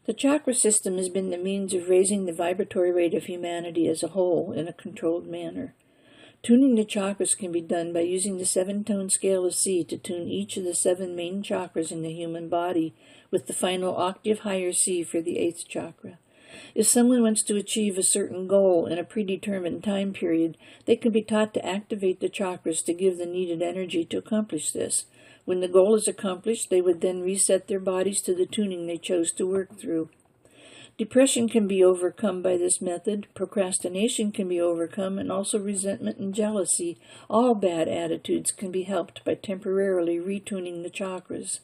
The chakra system has been the means of raising the vibratory rate of humanity as a whole in a controlled manner. Tuning the chakras can be done by using the 7-tone scale of C to tune each of the 7 main chakras in the human body, with the final octave higher C for the 8th chakra. If someone wants to achieve a certain goal in a predetermined time period, they can be taught to activate the chakras to give the needed energy to accomplish this. When the goal is accomplished, they would then reset their bodies to the tuning they chose to work through. Depression can be overcome by this method, procrastination can be overcome, and also resentment and jealousy. All bad attitudes can be helped by temporarily retuning the chakras.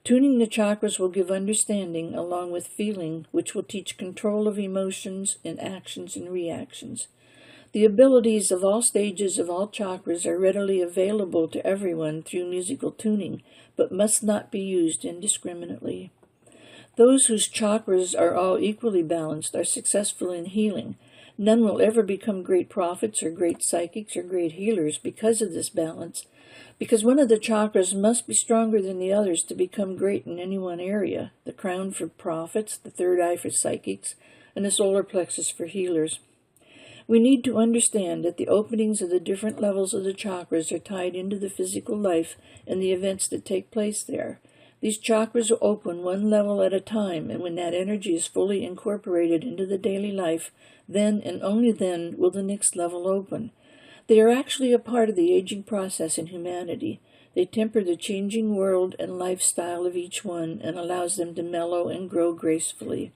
Tuning the chakras will give understanding along with feeling, which will teach control of emotions and actions and reactions. The abilities of all stages of all chakras are readily available to everyone through musical tuning, but must not be used indiscriminately. Those whose chakras are all equally balanced are successful in healing. None will ever become great prophets or great psychics or great healers because of this balance, because one of the chakras must be stronger than the others to become great in any one area: the crown for prophets, the third eye for psychics, and the solar plexus for healers. We need to understand that the openings of the different levels of the chakras are tied into the physical life and the events that take place there. These chakras will open one level at a time, and when that energy is fully incorporated into the daily life, then and only then will the next level open. They are actually a part of the aging process in humanity. They temper the changing world and lifestyle of each one and allows them to mellow and grow gracefully.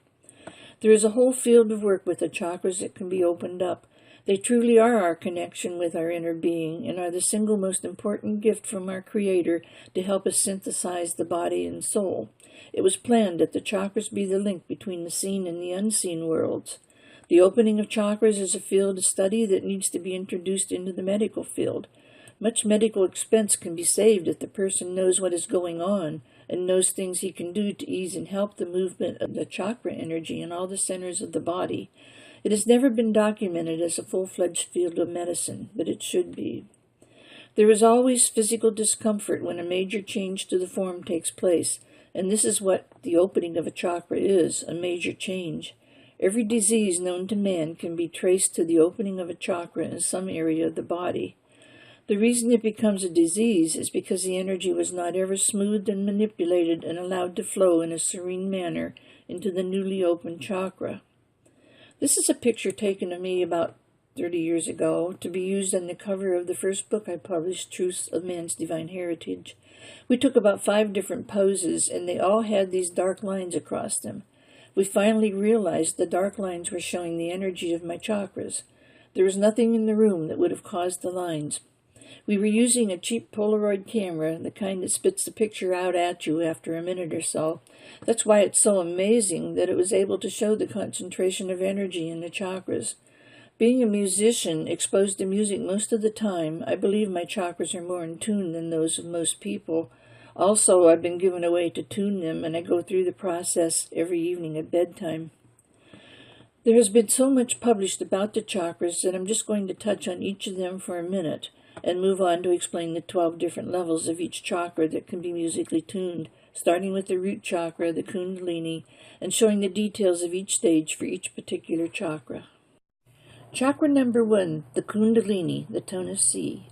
There is a whole field of work with the chakras that can be opened up. They truly are our connection with our inner being and are the single most important gift from our Creator to help us synthesize the body and soul. It was planned that the chakras be the link between the seen and the unseen worlds. The opening of chakras is a field of study that needs to be introduced into the medical field. Much medical expense can be saved if the person knows what is going on and knows things he can do to ease and help the movement of the chakra energy in all the centers of the body. It has never been documented as a full-fledged field of medicine, but it should be. There is always physical discomfort when a major change to the form takes place, and this is what the opening of a chakra is, a major change. Every disease known to man can be traced to the opening of a chakra in some area of the body. The reason it becomes a disease is because the energy was not ever smoothed and manipulated and allowed to flow in a serene manner into the newly opened chakra. This is a picture taken of me about 30 years ago to be used on the cover of the first book I published, Truths of Man's Divine Heritage. We took about 5 different poses, and they all had these dark lines across them. We finally realized the dark lines were showing the energy of my chakras. There was nothing in the room that would have caused the lines. We were using a cheap Polaroid camera, the kind that spits the picture out at you after a minute or so. That's why it's so amazing that it was able to show the concentration of energy in the chakras. Being a musician exposed to music most of the time, I believe my chakras are more in tune than those of most people. Also, I've been given a way to tune them, and I go through the process every evening at bedtime. There has been so much published about the chakras that I'm just going to touch on each of them for a minute and move on to explain the 12 different levels of each chakra that can be musically tuned, starting with the root chakra, the kundalini, and showing the details of each stage for each particular chakra. Chakra number 1, the kundalini, the tone of C.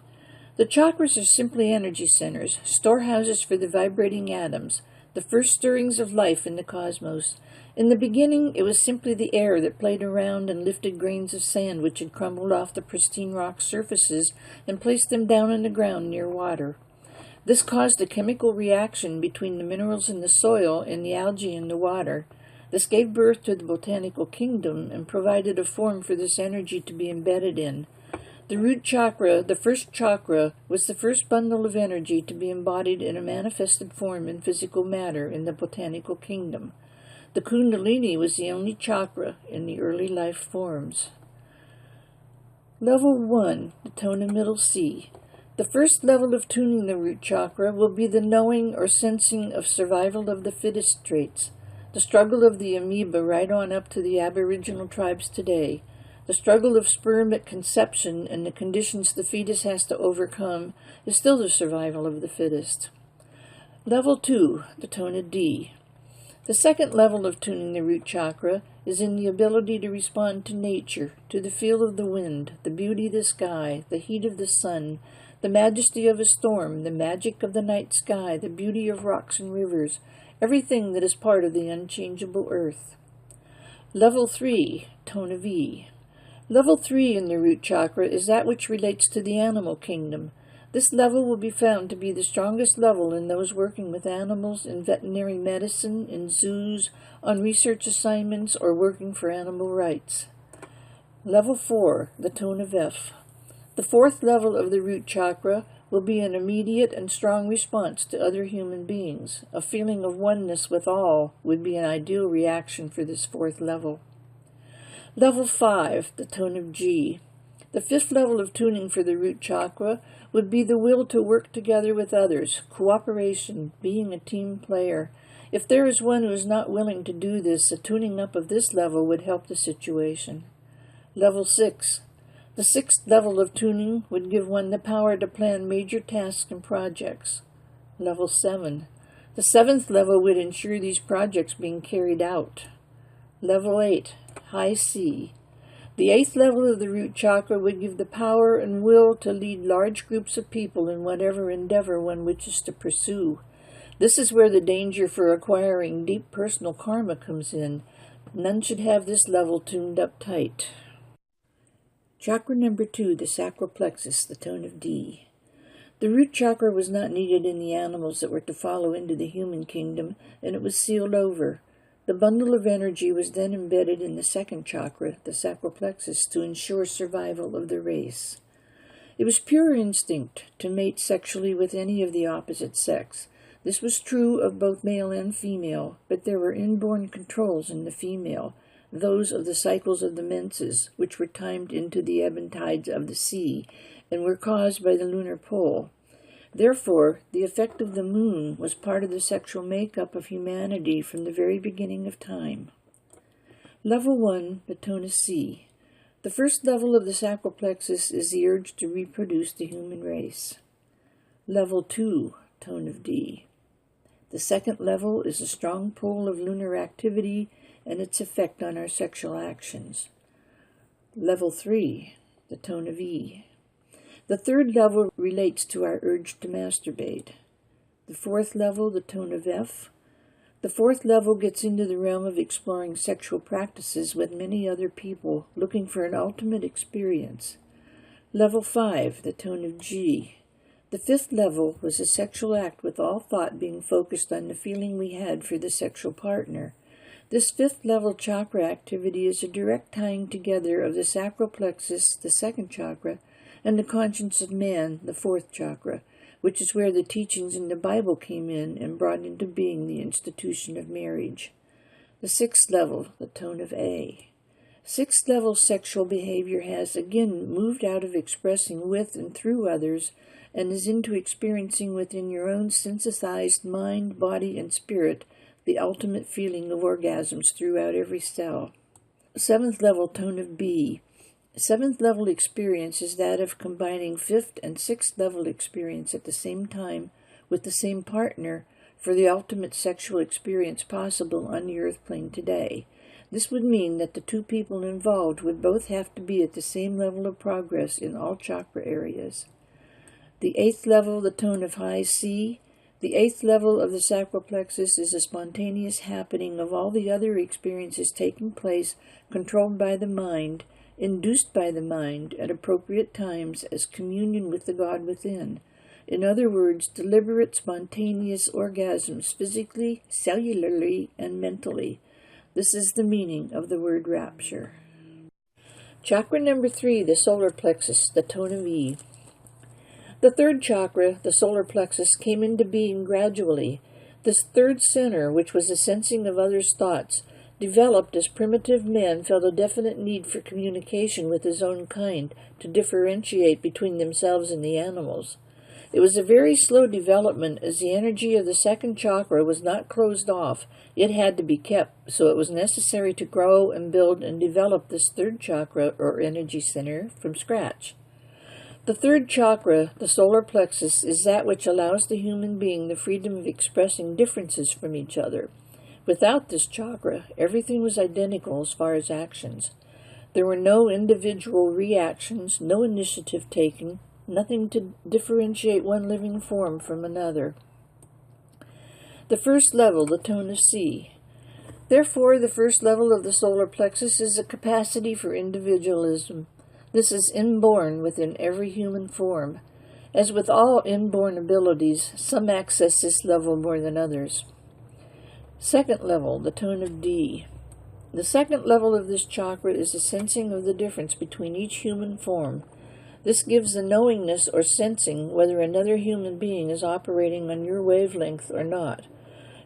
The chakras are simply energy centers, storehouses for the vibrating atoms, the first stirrings of life in the cosmos. In the beginning, it was simply the air that played around and lifted grains of sand which had crumbled off the pristine rock surfaces and placed them down in the ground near water. This caused a chemical reaction between the minerals in the soil and the algae in the water. This gave birth to the botanical kingdom and provided a form for this energy to be embedded in. The root chakra, the first chakra, was the first bundle of energy to be embodied in a manifested form in physical matter in the botanical kingdom. The kundalini was the only chakra in the early life forms. Level 1, the tone of middle C. The first level of tuning the root chakra will be the knowing or sensing of survival of the fittest traits, the struggle of the amoeba right on up to the aboriginal tribes today. The struggle of sperm at conception and the conditions the fetus has to overcome is still the survival of the fittest. Level 2, the tone of D. The second level of tuning the root chakra is in the ability to respond to nature, to the feel of the wind, the beauty of the sky, the heat of the sun, the majesty of a storm, the magic of the night sky, the beauty of rocks and rivers, everything that is part of the unchangeable earth. Level 3, tone of E. Level 3 in the root chakra is that which relates to the animal kingdom. This level will be found to be the strongest level in those working with animals in veterinary medicine, in zoos, on research assignments, or working for animal rights. Level 4, the tone of F. The fourth level of the root chakra will be an immediate and strong response to other human beings. A feeling of oneness with all would be an ideal reaction for this fourth level. Level 5, the tone of G. The fifth level of tuning for the root chakra would be the will to work together with others, cooperation, being a team player. If there is one who is not willing to do this, a tuning up of this level would help the situation. Level 6. The sixth level of tuning would give one the power to plan major tasks and projects. Level 7. The seventh level would ensure these projects being carried out. Level 8. High C. The eighth level of the root chakra would give the power and will to lead large groups of people in whatever endeavor one wishes to pursue. This is where the danger for acquiring deep personal karma comes in. None should have this level tuned up tight. Chakra number 2, the sacral plexus, the tone of D. The root chakra was not needed in the animals that were to follow into the human kingdom, and it was sealed over. The bundle of energy was then embedded in the second chakra, the sacral plexus, to ensure survival of the race. It was pure instinct to mate sexually with any of the opposite sex. This was true of both male and female, but there were inborn controls in the female, those of the cycles of the menses, which were timed into the ebb and tides of the sea, and were caused by the lunar pole. Therefore, the effect of the moon was part of the sexual makeup of humanity from the very beginning of time. Level 1, the tone of C. The first level of the sacral plexus is the urge to reproduce the human race. Level 2, tone of D. The second level is a strong pull of lunar activity and its effect on our sexual actions. Level 3, the tone of E. The third level relates to our urge to masturbate. The fourth level, the tone of F. The fourth level gets into the realm of exploring sexual practices with many other people, looking for an ultimate experience. Level 5, the tone of G. The fifth level was a sexual act with all thought being focused on the feeling we had for the sexual partner. This fifth level chakra activity is a direct tying together of the sacral plexus, the second chakra, and the conscience of man, the fourth chakra, which is where the teachings in the Bible came in and brought into being the institution of marriage. The sixth level, the tone of A. Sixth level sexual behavior has again moved out of expressing with and through others and is into experiencing within your own synthesized mind, body, and spirit the ultimate feeling of orgasms throughout every cell. Seventh level, tone of B. Seventh level experience is that of combining fifth and sixth level experience at the same time with the same partner for the ultimate sexual experience possible on the earth plane today. This would mean that the two people involved would both have to be at the same level of progress in all chakra areas. The eighth level, the tone of high C. The eighth level of the sacral plexus is a spontaneous happening of all the other experiences taking place, controlled by the mind, induced by the mind at appropriate times as communion with the God within. In other words, deliberate, spontaneous orgasms physically, cellularly, and mentally. This is the meaning of the word rapture. Chakra number 3, the solar plexus, the tone of E. The third chakra, the solar plexus, came into being gradually. This third center, which was the sensing of others' thoughts, developed as primitive man felt a definite need for communication with his own kind to differentiate between themselves and the animals. It was a very slow development as the energy of the second chakra was not closed off. It had to be kept, so it was necessary to grow and build and develop this third chakra or energy center from scratch. The third chakra, the solar plexus, is that which allows the human being the freedom of expressing differences from each other. Without this chakra, everything was identical as far as actions. There were no individual reactions, no initiative taken, nothing to differentiate one living form from another. The first level, the tone of C. Therefore, the first level of the solar plexus is a capacity for individualism. This is inborn within every human form. As with all inborn abilities, some access this level more than others. Second level, the tone of D. The second level of this chakra is the sensing of the difference between each human form. This gives the knowingness or sensing whether another human being is operating on your wavelength or not.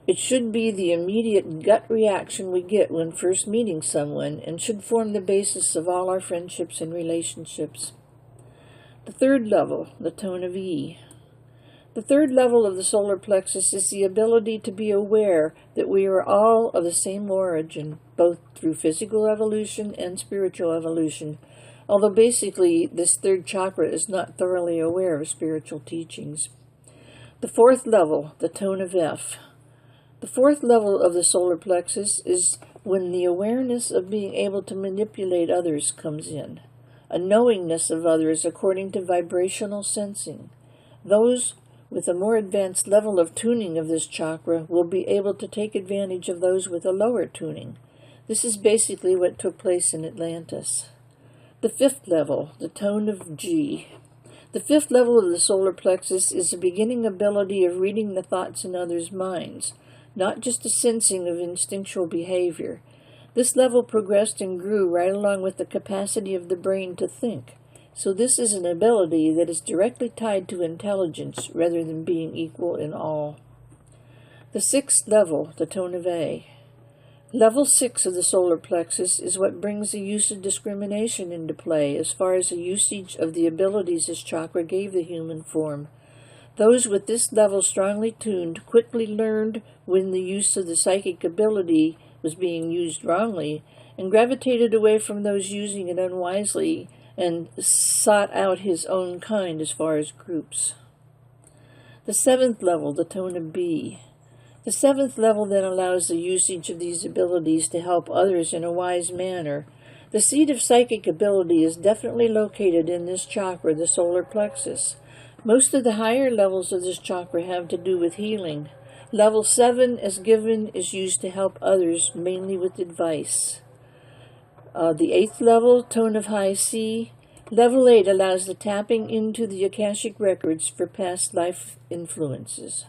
It should be the immediate gut reaction we get when first meeting someone and should form the basis of all our friendships and relationships. The third level, the tone of E. The third level of the solar plexus is the ability to be aware that we are all of the same origin, both through physical evolution and spiritual evolution, although basically this third chakra is not thoroughly aware of spiritual teachings. The fourth level, the tone of F. The fourth level of the solar plexus is when the awareness of being able to manipulate others comes in, a knowingness of others according to vibrational sensing. Those with a more advanced level of tuning of this chakra will be able to take advantage of those with a lower tuning. This is basically what took place in Atlantis. The fifth level, the tone of G. The fifth level of the solar plexus is the beginning ability of reading the thoughts in others' minds, not just a sensing of instinctual behavior. This level progressed and grew right along with the capacity of the brain to think. So this is an ability that is directly tied to intelligence rather than being equal in all. The sixth level, the tone of A. Level 6 of the solar plexus is what brings the use of discrimination into play as far as the usage of the abilities this chakra gave the human form. Those with this level strongly tuned quickly learned when the use of the psychic ability was being used wrongly and gravitated away from those using it unwisely and sought out his own kind as far as groups. The seventh level, the tone of B. The seventh level then allows the usage of these abilities to help others in a wise manner. The seat of psychic ability is definitely located in this chakra, the solar plexus. Most of the higher levels of this chakra have to do with healing. Level 7, as given, is used to help others, mainly with advice. The 8th level, tone of high C. Level 8 allows the tapping into the Akashic records for past life influences.